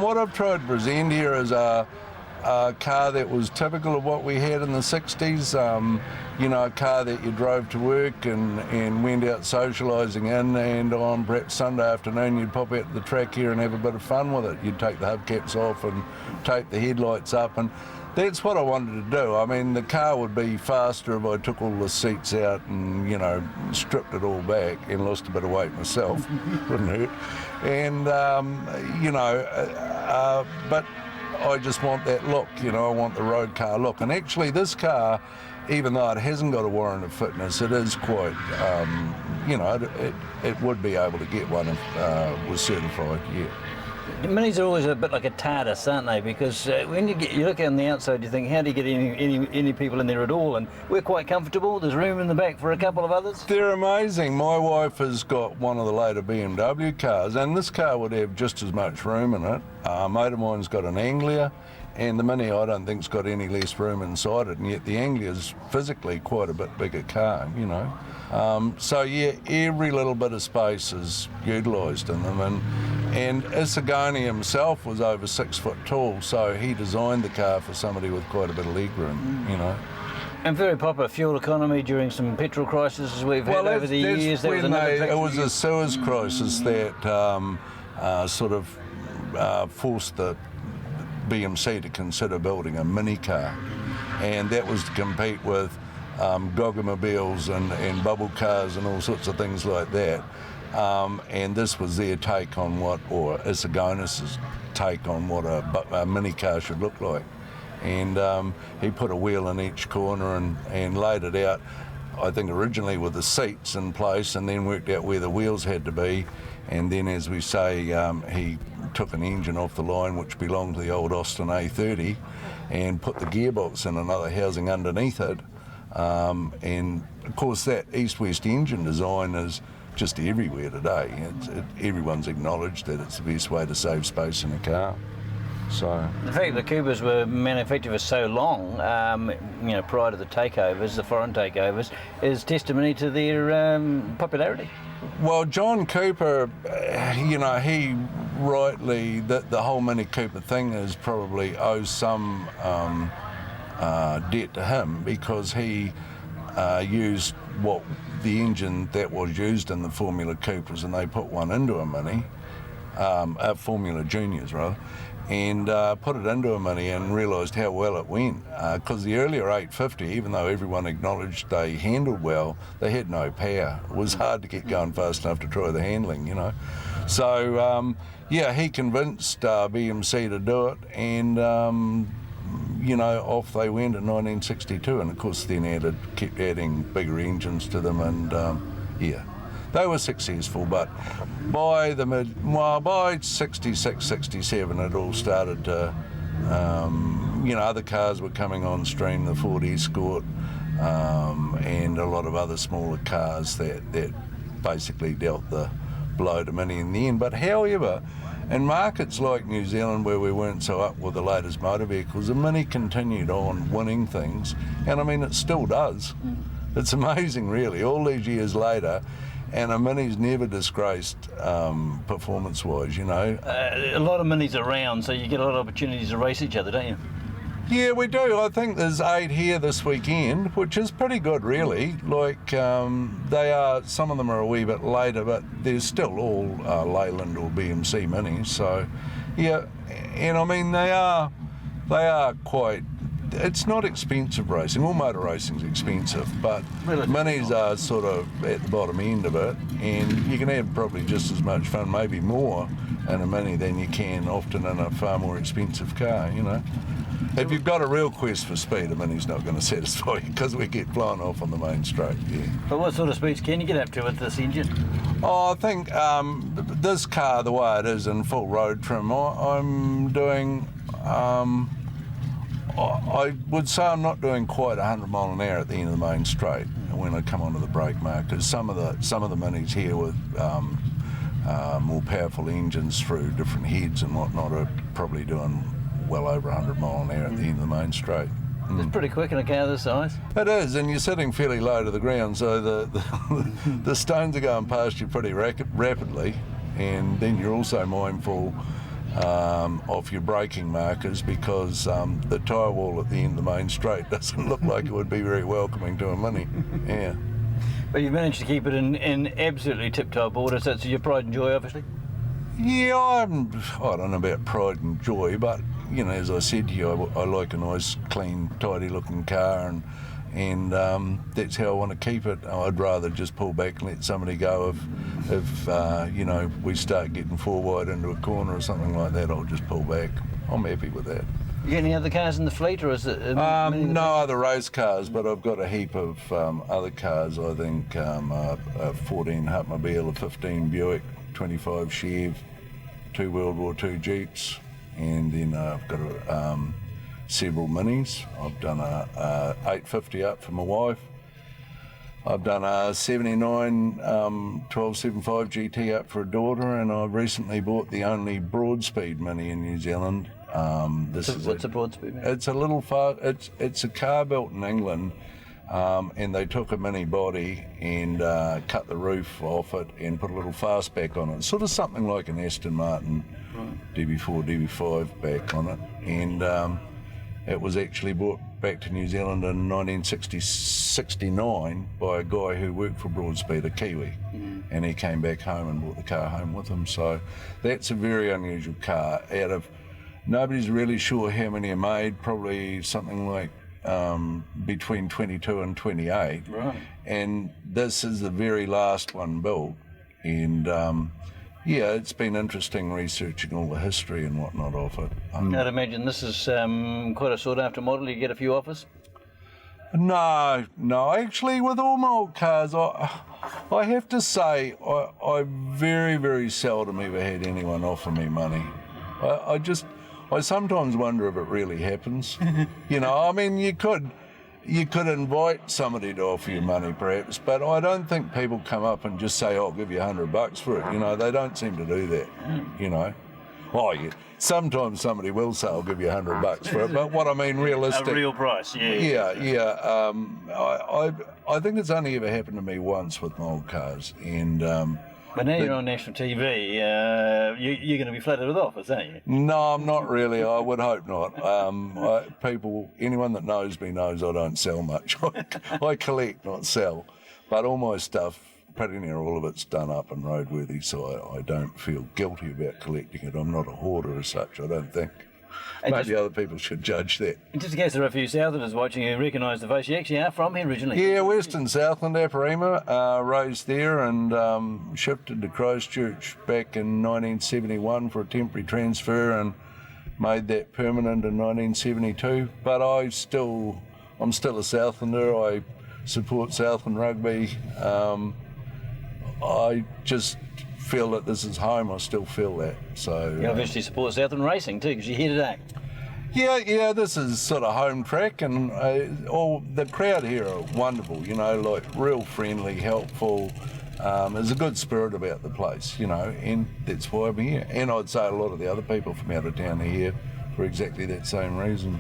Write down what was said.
What I've tried to present here is a car that was typical of what we had in the 60s, you know, a car that you drove to work and went out socialising in, and on perhaps Sunday afternoon you'd pop out to the track here and have a bit of fun with it. You'd take the hubcaps off and tape the headlights up, and that's what I wanted to do. I mean, the car would be faster if I took all the seats out and, you know, stripped it all back and lost a bit of weight myself. Wouldn't hurt. And, you know, but I just want that look, you know, I want the road car look. And actually this car, even though it hasn't got a warrant of fitness, it is quite, you know, it would be able to get one if was certified, yeah. Minis are always a bit like a TARDIS, aren't they? Because when you look on the outside, you think, how do you get any people in there at all? And we're quite comfortable. There's room in the back for a couple of others. They're amazing. My wife has got one of the later BMW cars, and this car would have just as much room in it. A mate of mine's got an Anglia, and the Mini I don't think's got any less room inside it, and yet the Anglia's physically quite a bit bigger car, you know. So yeah, every little bit of space is utilised in them, and Isagoni himself was over 6 foot tall, so he designed the car for somebody with quite a bit of leg room, you know. And very popular fuel economy during some petrol crises we've had over the years. It was a Suez crisis that sort of forced the BMC to consider building a mini car, and that was to compete with Goggamobiles and bubble cars and all sorts of things like that. And this was their take on what, or Isagonis's take on what a mini car should look like. And he put a wheel in each corner and laid it out, I think originally with the seats in place, and then worked out where the wheels had to be. And then, as we say, he took an engine off the line which belonged to the old Austin A30 and put the gearbox in another housing underneath it. And of course that east-west engine design is just everywhere today. Everyone's acknowledged that it's the best way to save space in a car. So the fact that the Coopers were manufactured for so long, you know, prior to the takeovers, the foreign takeovers, is testimony to their popularity. Well, John Cooper, you know, he rightly, the whole Mini Cooper thing is probably owes some debt to him, because he used the engine that was used in the Formula Coopers, and they put one into a Mini, Formula Juniors rather, and put it into a Mini and realised how well it went. Because the earlier 850, even though everyone acknowledged they handled well, they had no power. It was hard to get going fast enough to try the handling, you know. So, yeah, he convinced BMC to do it, and you know, off they went in 1962, and of course then kept adding bigger engines to them, and yeah, they were successful. But by by 66, 67, it all started to, you know, other cars were coming on stream, the Ford Escort, and a lot of other smaller cars that basically dealt the blow to Mini in the end. But however, in markets like New Zealand, where we weren't so up with the latest motor vehicles, the Mini continued on winning things, and I mean it still does. It's amazing really, all these years later, and a Mini's never disgraced performance-wise, you know. A lot of Minis around, so you get a lot of opportunities to race each other, don't you? Yeah, we do. I think there's 8 here this weekend, which is pretty good, really. Like, they are, some of them are a wee bit later, but they're still all Leyland or BMC Minis. So, yeah, and I mean, they are quite, it's not expensive racing. All motor racing's expensive, but Minis are sort of at the bottom end of it, and you can have probably just as much fun, maybe more, in a Mini than you can often in a far more expensive car, you know. If you've got a real quest for speed, a Mini's not going to satisfy you, because we get blown off on the main straight, yeah. But what sort of speeds can you get up to with this engine? Oh, I think this car, the way it is in full road trim, I'm doing, I would say I'm not doing quite 100 mile an hour at the end of the main straight when I come onto the brake markers. Some of the Minis here with more powerful engines through different heads and whatnot are probably doing well over 100 mile an hour at the end of the main straight. It's pretty quick in a car this size. It is, and you're sitting fairly low to the ground, so the stones are going past you pretty rapidly, and then you're also mindful off your braking markers, because the tyre wall at the end of the main straight doesn't look like it would be very welcoming to a Mini. Yeah. But you've managed to keep it in absolutely tip-top order, so it's your pride and joy, obviously? Yeah, I don't know about pride and joy, but, you know, as I said to you, I like a nice, clean, tidy-looking car, and that's how I want to keep it. I'd rather just pull back and let somebody go. If you know, we start getting four wide into a corner or something like that, I'll just pull back. I'm happy with that. You got any other cars in the fleet, or is it? No other race cars, but I've got a heap of other cars. I think a 14 Hutmobile, a 15 Buick, 25 Chev, 2 World War II Jeeps, and then I've got several Minis. I've done a 850 up for my wife. I've done a 79 1275 GT up for a daughter, and I've recently bought the only broad-speed Mini in New Zealand. What's a broad-speed Mini? It's a little it's a car built in England, and they took a Mini body and cut the roof off it and put a little fastback on it, sort of something like an Aston Martin DB4, DB5 back on it, and it was actually brought back to New Zealand in 1969 by a guy who worked for Broadspeed, a Kiwi, and he came back home and brought the car home with him. So that's a very unusual car. Nobody's really sure how many are made, probably something like between 22 and 28. Right. And this is the very last one built. And yeah, it's been interesting researching all the history and whatnot of it. I'd imagine this is quite a sought-after model. You get a few offers? No, actually, with all my old cars, I have to say I very, very seldom ever had anyone offer me money. I sometimes wonder if it really happens. You know, I mean, you could invite somebody to offer you money perhaps, but I don't think people come up and just say, I'll give you $100 for it. You know, they don't seem to do that, you know. Oh, yeah. Sometimes somebody will say, I'll give you $100 for it, but what I mean realistic. A real price, yeah. Yeah. I think it's only ever happened to me once with my old cars, and but now you're on national TV, you're going to be flooded with offers, aren't you? no, I'm not really. I would hope not. Anyone that knows me knows I don't sell much. I collect, not sell. But all my stuff, pretty near all of it's done up and roadworthy, so I don't feel guilty about collecting it. I'm not a hoarder as such, I don't think. And Maybe other people should judge that. Just in case there are a few Southlanders watching who recognise the face, you actually are from here originally? Yeah, Western Southland, Aparima, raised there and shifted to Christchurch back in 1971 for a temporary transfer and made that permanent in 1972. But I'm still a Southlander. I support Southland rugby. I just feel that this is home. I still feel that. So you obviously support Southland racing too, because you're here today. Yeah, this is sort of home track, and all the crowd here are wonderful, you know, like real friendly, helpful. There's a good spirit about the place, you know, and that's why I'm here. And I'd say a lot of the other people from out of town are here for exactly that same reason.